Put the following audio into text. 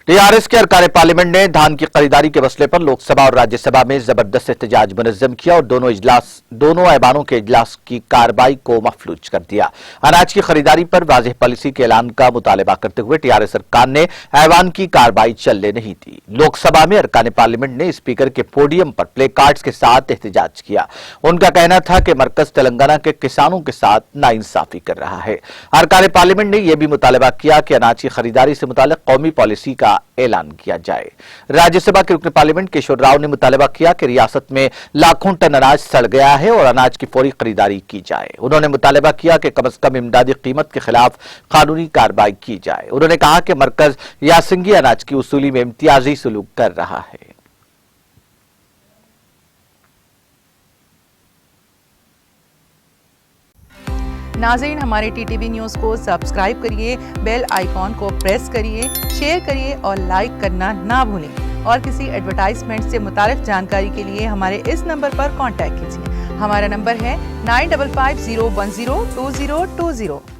TRS के अरकान parliament ने धान की खरीदारी के मसले पर लोकसभा और राज्यसभा में जबरदस्त एहतजाज मुनज़्ज़म किया और दोनों ऐवानों के इजलास की कार्रवाई को मफलूज कर दिया। अनाज की खरीदारी पर वाज़ेह पॉलिसी के ऐलान का मुतालबा करते हुए टीआरएस अरकान ने ऐवान की कार्रवाई चलने नहीं दी। लोकसभा में अरकान पार्लियामेंट ने स्पीकर के पोडियम पर प्ले कार्ड्स के साथ एहतजाज किया। उनका कहना था कि मरकज तेलंगाना के किसानों के साथ नाइंसाफी कर रहा है। अरकान पार्लियामेंट ने यह भी मुतालबा किया कि अनाज की खरीदारी से मुताल्लिक कौमी पॉलिसी का ऐलान किया जाए। राज्यसभा के रुकन पार्लियामेंट केशवर राव ने मुतालबा किया कि रियासत में लाखों टन अनाज सड़ गया है और अनाज की फौरी खरीदारी की जाए। उन्होंने मुतालबा किया कि कम से कम इमदादी कीमत के खिलाफ कानूनी कार्रवाई की जाए। उन्होंने कहा कि मरकज यासिंगी अनाज की वसूली में इम्तियाजी सलूक कर रहा है। नाज़रीन, हमारे टीटीवी न्यूज़ को सब्सक्राइब करिए, बेल आइकॉन को प्रेस करिए, शेयर करिए और लाइक करना ना भूलें। और किसी एडवर्टाइजमेंट से मुताल्लिक़ जानकारी के लिए हमारे इस नंबर पर कॉन्टैक्ट कीजिए। हमारा नंबर है 9550102020।